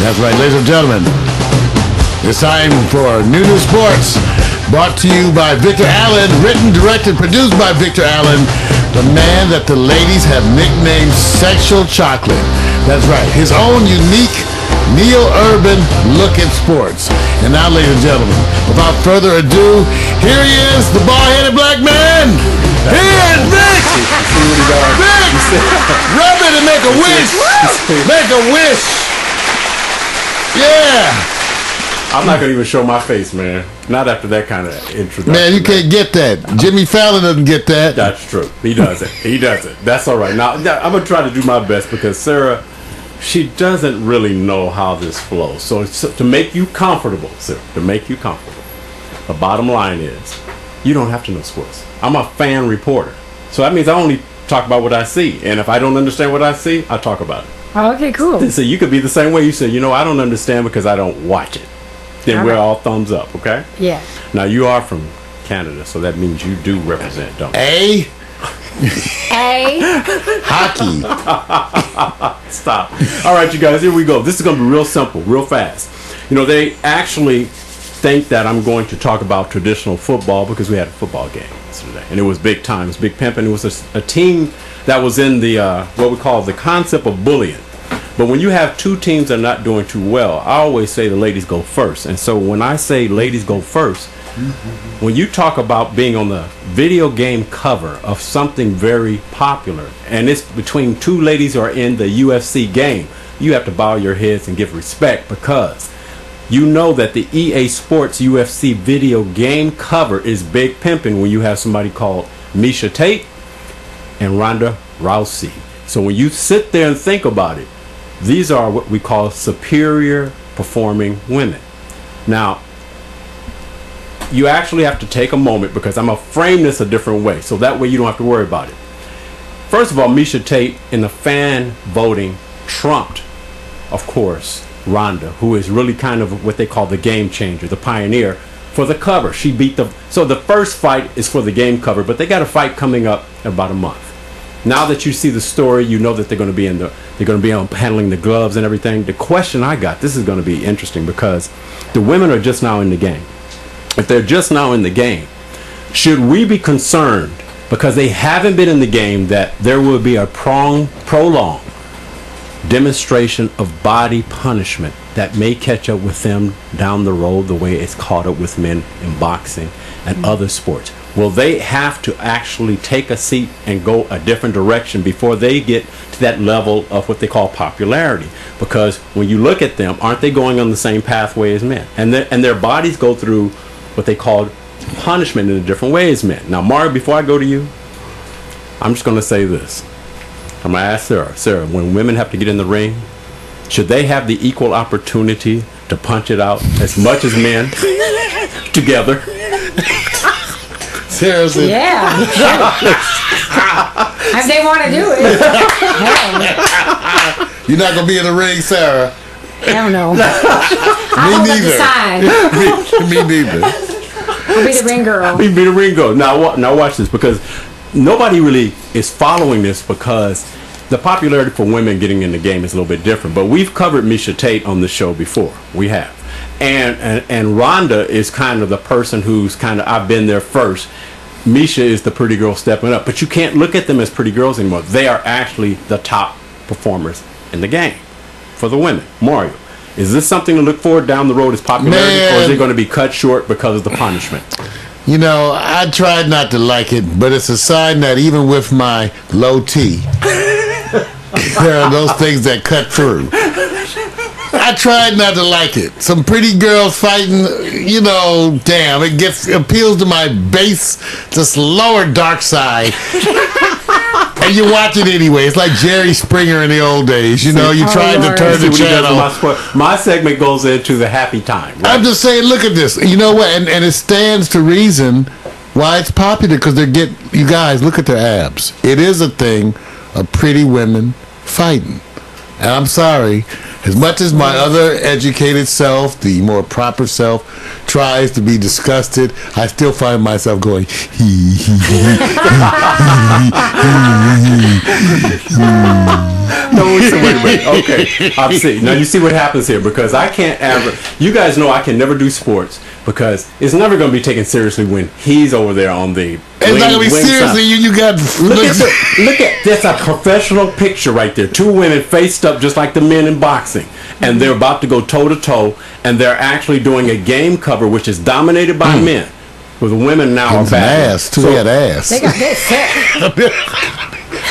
That's right, ladies and gentlemen. It's time for New Sports, brought to you by Victor Allen, written, directed, produced by Victor Allen, the man that the ladies have nicknamed Sexual Chocolate. That's right, his own unique neo-urban look at sports. And now, ladies and gentlemen, without further ado, here he is, the bald-headed black man. Here's Vic! Vic! Rub it and make a wish! Make a wish! Yeah! I'm not going to even show my face, man. Not after that kind of introduction. Man, you can't get that. Jimmy Fallon doesn't get that. That's true. He doesn't. He doesn't. That's all right. Now, I'm going to try to do my best because Sarah, she doesn't really know how this flows. So to make you comfortable, Sarah, to make you comfortable, the bottom line is you don't have to know sports. I'm a fan reporter. So that means I only talk about what I see. And if I don't understand what I see, I talk about it. Oh, okay, cool. So you could be the same way. You say, I don't understand because I don't watch it. Then we're all thumbs up, okay? Yeah. Now, you are from Canada, so that means you do represent, don't you? A. Hockey. Stop. All right, you guys, here we go. This is going to be real simple, real fast. They actually think that I'm going to talk about traditional football because we had a football game yesterday, and it was big time. It was big pimping. It was a team that was in the, what we call the concept of bullying. But when you have two teams that are not doing too well, I always say the ladies go first. And so when I say ladies go first, when you talk about being on the video game cover of something very popular, and it's between two ladies who are in the UFC game, you have to bow your heads and give respect because you know that the EA Sports UFC video game cover is big pimping when you have somebody called Meisha Tate and Ronda Rousey. So when you sit there and think about it, these are what we call superior performing women. Now, you actually have to take a moment because I'm going to frame this a different way so that way you don't have to worry about it. First of all, Meisha Tate in the fan voting trumped, of course, Ronda, who is really kind of what they call the game changer, the pioneer for the cover. She beat so the first fight is for the game cover, but they got a fight coming up in about a month. Now that you see the story, you know that they're going to be handling the gloves and everything. The question I got, this is going to be interesting because the women are just now in the game. If they're just now in the game, should we be concerned because they haven't been in the game that there will be a prolonged demonstration of body punishment that may catch up with them down the road the way it's caught up with men in boxing and other sports? Will they have to actually take a seat and go a different direction before they get to that level of what they call popularity? Because when you look at them, aren't they going on the same pathway as men? And their bodies go through what they call punishment in a different way as men. Now, Mario, before I go to you, I'm just going to say this. I'm going to ask Sarah, when women have to get in the ring, should they have the equal opportunity to punch it out as much as men together? Seriously? Yeah. If they want to do it. You're not going to be in the ring, Sarah. I don't know. Me neither. I'll be the ring girl. Be the ring girl. Now watch this because nobody really is following this because the popularity for women getting in the game is a little bit different. But we've covered Meisha Tate on the show before. We have. And Ronda is kind of the person who's I've been there first. Meisha is the pretty girl stepping up. But you can't look at them as pretty girls anymore. They are actually the top performers in the game for the women. Mario, is this something to look forward down the road as popularity, or is it going to be cut short because of the punishment? I tried not to like it, but it's a sign that even with my low T, there are those things that cut through. I tried not to like it. Some pretty girls fighting, damn, it appeals to my base, this lower dark side. And you watch it anyway. It's like Jerry Springer in the old days. You tried to turn the channel. My segment goes into the happy time. Right? I'm just saying, look at this. You know what? And it stands to reason why it's popular because you guys, look at their abs. It is a thing of pretty women fighting. And I'm sorry, as much as my other educated self, the more proper self, tries to be disgusted, I still find myself going, No, wait a minute. Okay, I'm see. Now you see what happens here because I can't ever. You guys know I can never do sports because it's never going to be taken seriously when he's over there on the. It's not going to be seriously. You got. Look at that's a professional picture right there. Two women faced up just like the men in boxing, and they're about to go toe to toe, and they're actually doing a game cover which is dominated by men. With women now are back. Ass too. Had ass. They got this.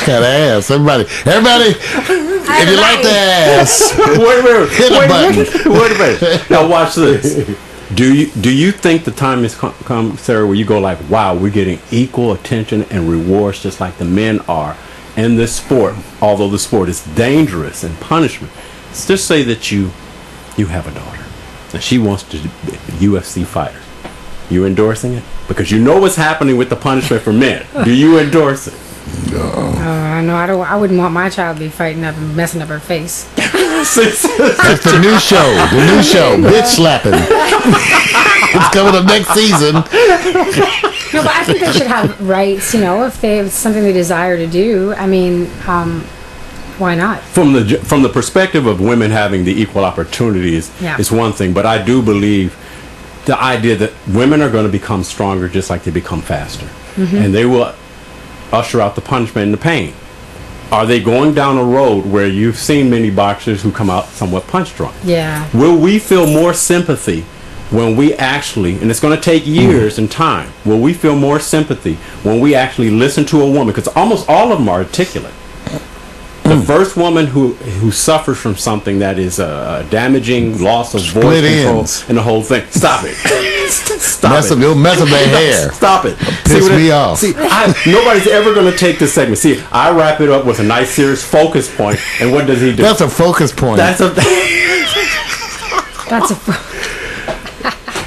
Got ass. Everybody. If you like the ass, wait a minute. Now watch this. Do you think the time has come, Sarah, where you go like, wow, we're getting equal attention and rewards just like the men are in this sport, although the sport is dangerous and punishment. Let's just say that you have a daughter and she wants to be a UFC fighter. You endorsing it? Because you know what's happening with the punishment for men. Do you endorse it? No. No, I don't. I wouldn't want my child to be fighting up and messing up her face. That's the new show. Bitch slapping. It's coming up next season. No, but I think they should have rights. If it's something they desire to do. I mean, why not? From the perspective of women having the equal opportunities, is one thing. But I do believe the idea that women are going to become stronger just like they become faster, and they will usher out the punishment and the pain. Are they going down a road where you've seen many boxers who come out somewhat punch drunk? Yeah. Will we feel more sympathy when we actually, and it's going to take years and time, will we feel more sympathy when we actually listen to a woman? Because almost all of them are articulate. The first woman who suffers from something that is a damaging loss of voice control and the whole thing. Stop it. It'll mess up their hair. Stop it. Piss me off. See, nobody's ever going to take this segment. See, I wrap it up with a nice, serious focus point, and what does he do? That's a focus point.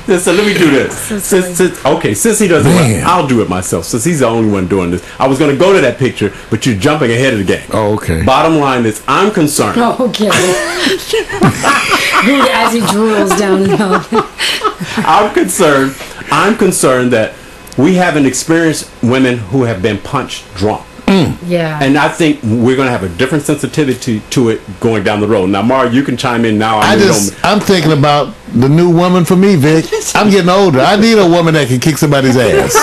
So let me do this. Since he doesn't want, I'll do it myself. Since he's the only one doing this. I was going to go to that picture, but you're jumping ahead of the game. Oh, okay. Bottom line is, I'm concerned. Oh, okay. As he drools down the hill. I'm concerned that we haven't experienced women who have been punched drunk. Yeah. And I think we're going to have a different sensitivity to it going down the road. Now, Mara, you can chime in now. I'm thinking about the new woman for me, Vic. I'm getting older. I need a woman that can kick somebody's ass.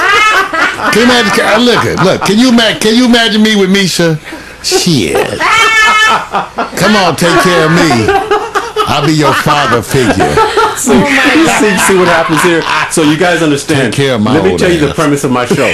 Can you imagine? Look. Can you imagine me with Meisha? Shit. Come on, take care of me. I'll be your father figure. See what happens here? So you guys understand. Take care of my Let me old tell you ass. the premise of my show.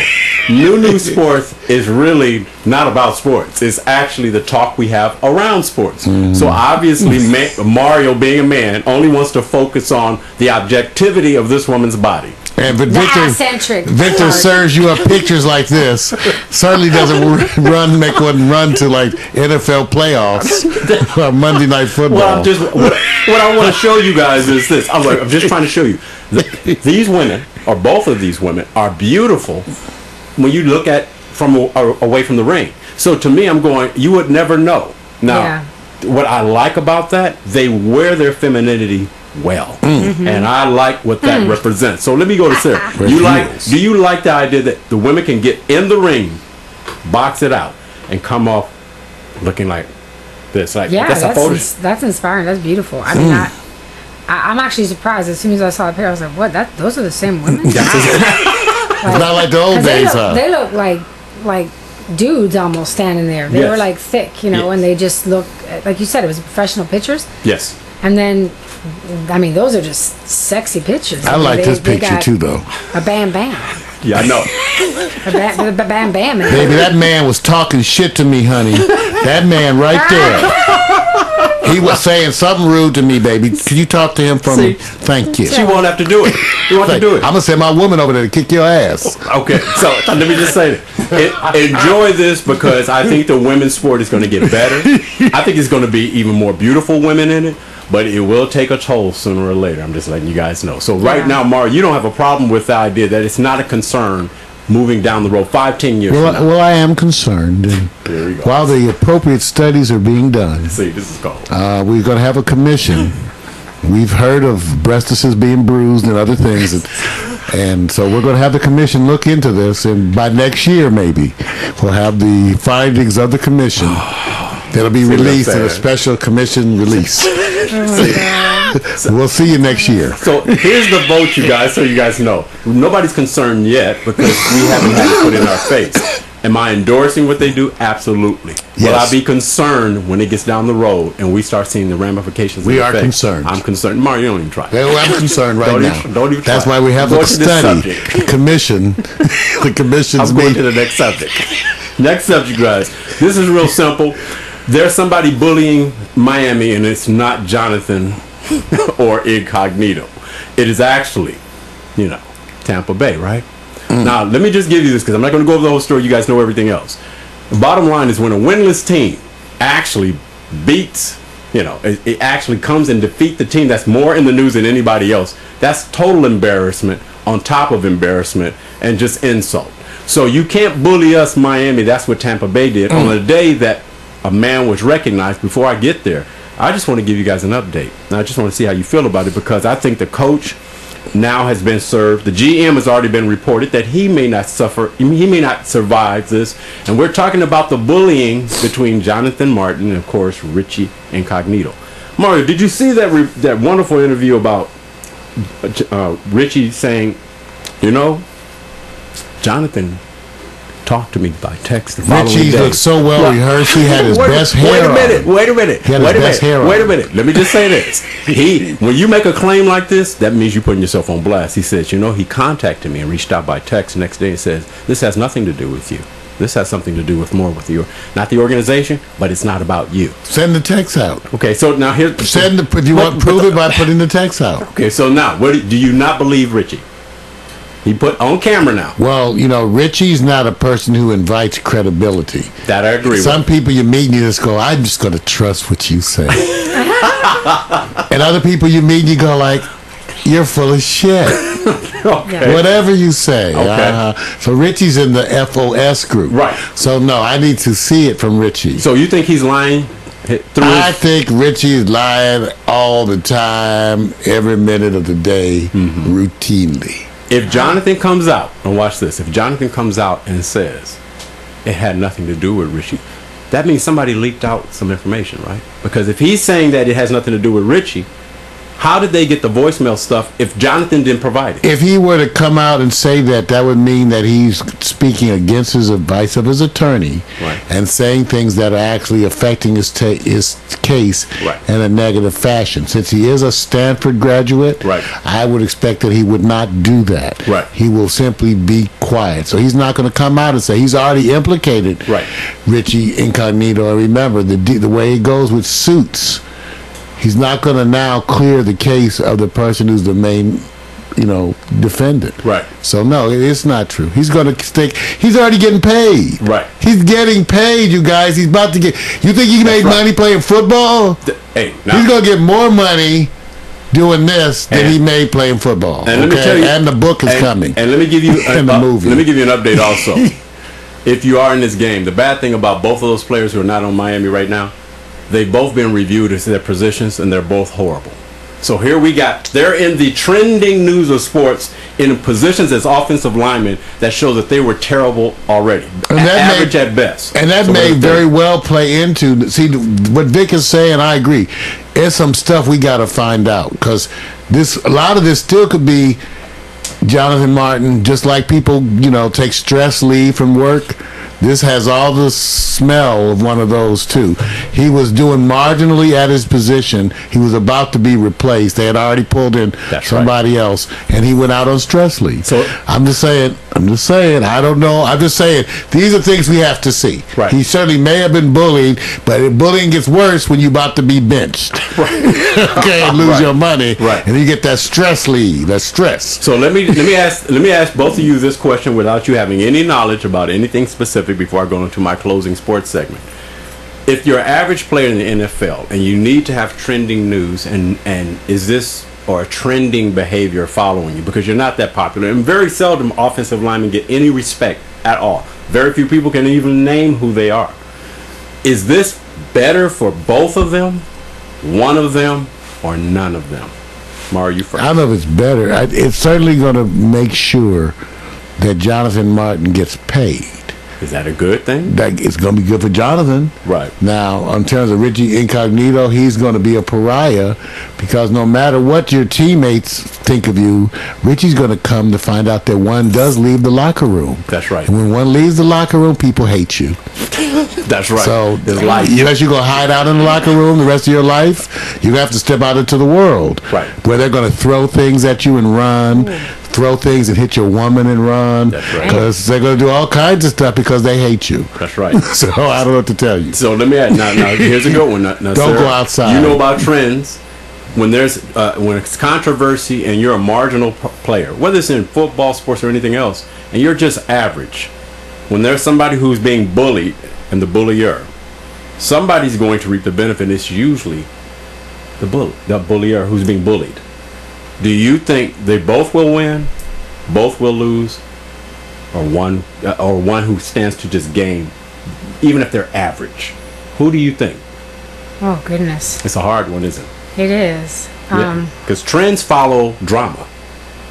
New Sports is really not about sports. It's actually the talk we have around sports. So obviously Mario, being a man, only wants to focus on the objectivity of this woman's body. And but eccentric Victor part. serves you up pictures like this. Certainly doesn't make one run to like NFL playoffs or Monday Night Football. Well, what I want to show you guys is this. I'm just trying to show you. These women, or both of these women, are beautiful when you look at from away from the ring. So to me, I'm going, you would never know. Now, what I like about that, they wear their femininity well, and I like what that represents. So let me go to Sarah. Do you like the idea that the women can get in the ring, box it out, and come off looking like this? Like that's inspiring. That's beautiful. I mean, I'm actually surprised. As soon as I saw the pair, I was like, "What? Those are the same women." It's not like the old days, They look like dudes almost standing there. They were like thick, and they just look like you said. It was professional pictures. Yes. And then, I mean, those are just sexy pictures. I like this picture too, though. A bam bam. Yeah, I know. A bam bam. Baby, that man was talking shit to me, honey. That man right there. He was saying something rude to me, baby. Could you talk to him for me? Thank you. She won't have to do it. You won't have to do it. I'm going to send my woman over there to kick your ass. Okay, so let me just say that. Enjoy this because I think the women's sport is going to get better. I think it's going to be even more beautiful women in it. But it will take a toll sooner or later. I'm just letting you guys know. So right now, Mara, you don't have a problem with the idea that it's not a concern moving down the road 5-10 years from now. Well, I am concerned. And there you go. while the appropriate studies are being done, see, this is called. We're going to have a commission. We've heard of breastises being bruised and other things. And so we're going to have the commission look into this. And by next year, maybe, we'll have the findings of the commission. That'll be released in a special commission release. We'll see you next year. So here's the vote, you guys, so you guys know. Nobody's concerned yet because we haven't had it put in our face. Am I endorsing what they do? Absolutely. Yes. Will I be concerned when it gets down the road and we start seeing the ramifications? We are concerned. I'm concerned. Mario, you don't even try. Well, I'm concerned right now. Don't even try. That's why we have a study. Commission. The commission's I'm going to the next subject. Next subject, guys. This is real simple. There's somebody bullying Miami, and it's not Jonathan or Incognito. It is actually, Tampa Bay, right? Now, let me just give you this because I'm not going to go over the whole story. You guys know everything else. The bottom line is when a winless team actually beats, it actually comes and defeat the team that's more in the news than anybody else, that's total embarrassment on top of embarrassment and just insult. So you can't bully us, Miami. That's what Tampa Bay did on the day that a man was recognized. Before I get there, I just want to give you guys an update. And I just want to see how you feel about it because I think the coach now has been served. The GM has already been reported that he may not survive this. And we're talking about the bullying between Jonathan Martin and, of course, Richie Incognito. Mario, did you see that wonderful interview about Richie saying, Jonathan talked to me by text the following day. Richie looked so well rehearsed. He had his best hair on. Wait a minute. He had his best hair on. Wait a minute. Let me just say this. When you make a claim like this, that means you're putting yourself on blast. He says, he contacted me and reached out by text the next day and says, this has nothing to do with you. This has something to do with not the organization, but it's not about you. Send the text out. Okay, so now here. Prove it by putting the text out. Okay, so now, do you not believe Richie? He put on camera now. Well, Richie's not a person who invites credibility. That I agree with. Some people you meet and you just go, I'm just going to trust what you say. And other people you meet and you go like, you're full of shit. Okay. Whatever you say. Okay. So Richie's in the FOS group. Right. So no, I need to see it from Richie. So you think he's lying? I think Richie is lying all the time, every minute of the day, routinely. If Jonathan comes out, and watch this, if Jonathan comes out and says it had nothing to do with Richie, that means somebody leaked out some information, right? Because if he's saying that it has nothing to do with Richie, how did they get the voicemail stuff if Jonathan didn't provide it? If he were to come out and say that, that would mean that he's speaking against his advice of his attorney, right, and saying things that are actually affecting his case, right, in a negative fashion. Since he is a Stanford graduate, right, I would expect that he would not do that. Right. He will simply be quiet. So he's not going to come out and say he's already implicated, right, Richie Incognito. And remember, the way it goes with suits, he's not going to now clear the case of the person who's the main, defendant. Right. So no, it's not true. He's going to stick. He's already getting paid. Right. He's getting paid, you guys. He's about to get. You think he made money playing football? Hey, he's going to get more money doing this than he made playing football. And let me tell you, and the book is coming. And let me give you the movie. Let me give you an update also. If you are in this game, the bad thing about both of those players who are not on Miami right now, they've both been reviewed as their positions, and they're both horrible. So here they're in the trending news of sports in positions as offensive linemen that show that they were terrible already, average at best. And that may very well play into, see, what Vic is saying, I agree. There's some stuff we got to find out, because a lot of this still could be Jonathan Martin, just like people, take stress leave from work. This has all the smell of one of those too. He was doing marginally at his position. He was about to be replaced. They had already pulled in somebody else, and he went out on stress leave. So I'm just saying. I don't know. I'm just saying these are things we have to see. Right. He certainly may have been bullied, but bullying gets worse when you're about to be benched. Right. Okay, and lose your money. Right. And you get that stress leave. That stress. So let me ask both of you this question without you having any knowledge about anything specific before I go into my closing sports segment. If you're an average player in the NFL and you need to have trending news, and is this or a trending behavior following you because you're not that popular, and very seldom offensive linemen get any respect at all. Very few people can even name who they are. Is this better for both of them, one of them, or none of them? Mario, you first. I don't know if it's better. It's certainly going to make sure that Jonathan Martin gets paid. Is that a good thing? That it's going to be good for Jonathan. Right. Now, in terms of Richie Incognito, he's going to be a pariah because no matter what your teammates think of you, Richie's going to come to find out that one does leave the locker room. That's right. And when one leaves the locker room, people hate you. That's right. So, unless you're going to hide out in the locker room the rest of your life, you have to step out into the world. Right. Where they're going to throw things at you and run. Throw things and hit your woman and run. That's right. Because they're going to do all kinds of stuff because they hate you. That's right. So I don't know what to tell you. So let me add. Now here's a good one. Now, Don't Sarah, go outside. You know about trends. When it's controversy and you're a marginal player, whether it's in football, sports, or anything else, and you're just average, when there's somebody who's being bullied and the bullier, somebody's going to reap the benefit. It's usually the bullier who's being bullied. Do you think they both will win, both will lose, or one who stands to just gain, even if they're average? Who do you think? Oh, goodness. It's a hard one, isn't it? It is. Because trends follow drama.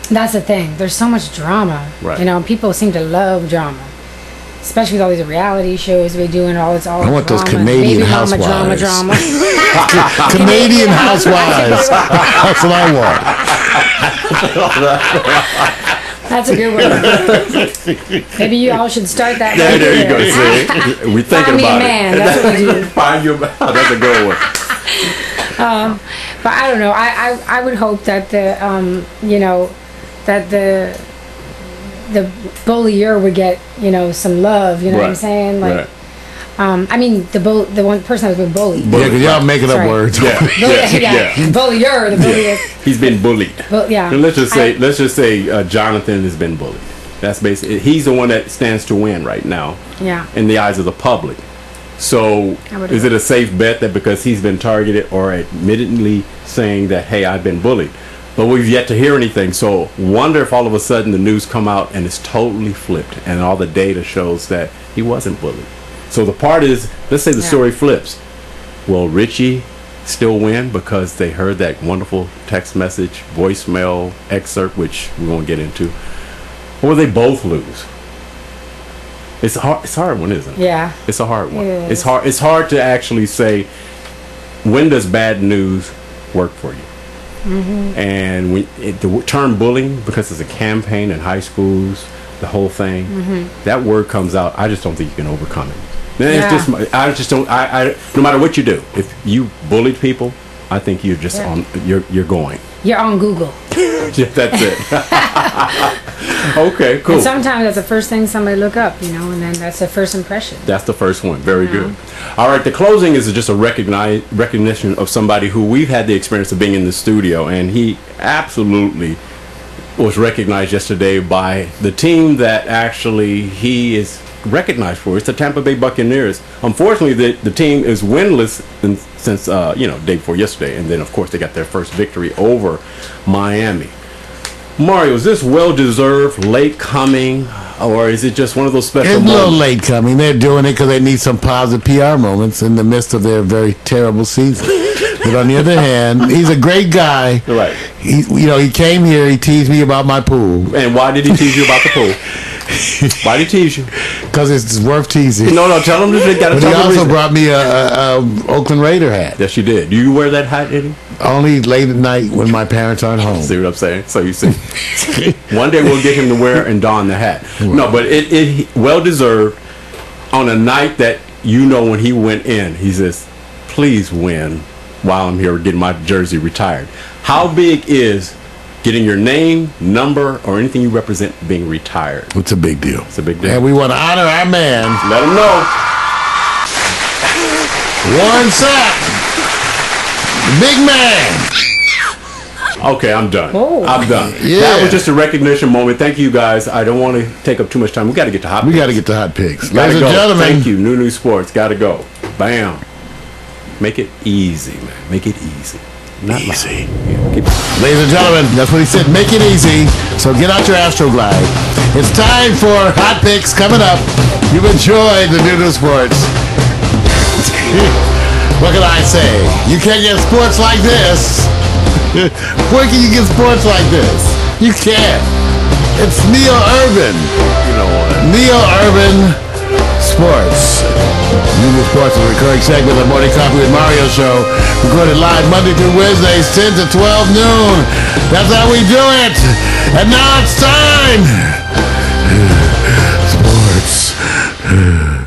That's the thing. There's so much drama. Right. You know, people seem to love drama. Especially with all these reality shows we do and all it's all I want drama. those Canadian Baby housewives. Mama drama. Canadian housewives. That's what I want. That's a good one. Maybe you all should start that. There you go. See, we're thinking Find me a about man. it. That's what we do. Find your man. That's a good one. But I don't know. I would hope that the bullier would get some love. You know what I'm saying? Like, I mean the one person that was being bullied. Yeah, because y'all making up words. Yeah. Bullier, the bullier. He's been bullied. Yeah. And let's just say Jonathan has been bullied. That's basically he's the one that stands to win right now. Yeah. In the eyes of the public. So is it a safe bet that because he's been targeted or admittedly saying that, hey, I've been bullied? But we've yet to hear anything. So wonder if all of a sudden the news come out and it's totally flipped and all the data shows that he wasn't bullied. So the part is, let's say the story flips. Will Richie still win because they heard that wonderful text message, voicemail excerpt, which we won't get into? Or will they both lose? It's a hard one, isn't it? Yeah. It's a hard one. It is. It's hard to actually say, when does bad news work for you? Mm-hmm. And the term bullying, because it's a campaign in high schools, the whole thing, that word comes out. I just don't think you can overcome it. I just don't. No matter what you do, if you bullied people, I think you're just on. You're going. You're on Google. That's it. Okay, cool. And sometimes that's the first thing somebody look up, and then that's the first impression. That's the first one. Very good. All right, the closing is just a recognition of somebody who we've had the experience of being in the studio, and he absolutely was recognized yesterday by the team that actually he is recognized for. It's the Tampa Bay Buccaneers. Unfortunately, the team is winless since day before yesterday, and then of course they got their first victory over Miami. Mario, is this well-deserved, late coming, or is it just one of those special moments? It's a little late coming. They're doing it because they need some positive PR moments in the midst of their very terrible season. But on the other hand, he's a great guy. Right. He came here, he teased me about my pool. And why did he tease you about the pool? Why did he tease you? Because it's worth teasing. No, tell him they got to But tell he him. also brought me a Oakland Raider hat. Yes, you did. Do you wear that hat, Eddie? Only late at night when my parents aren't home. See what I'm saying? So you see, one day we'll get him to wear and don the hat. Right. No, but it well deserved. On a night that when he went in, he says, "Please win while I'm here getting my jersey retired." How big is getting your name, number, or anything you represent being retired? It's a big deal. It's a big deal. And we want to honor our man. Let him know. Warren Sapp. Big man. Okay, I'm done. Oh. I'm done. Yeah. That was just a recognition moment. Thank you, guys. I don't want to take up too much time. We got to get to hot picks. We got to get to hot picks. Gotta Ladies and go. gentlemen. Thank you. New Sports. Got to go. Bam. Make it easy, man. Make it easy. Not easy. Ladies and gentlemen, that's what he said. Make it easy. So get out your Astroglide. It's time for hot picks coming up. You've enjoyed the New Sports. What can I say? You can't get sports like this. Where can you get sports like this? You can't. It's Neo Urban. You know what? Neo Urban Sports. New Sports is a recurring segment of the Morning Coffee with Mario show. Recorded live Monday through Wednesdays, 10 to 12 noon. That's how we do it. And now it's time. Sports.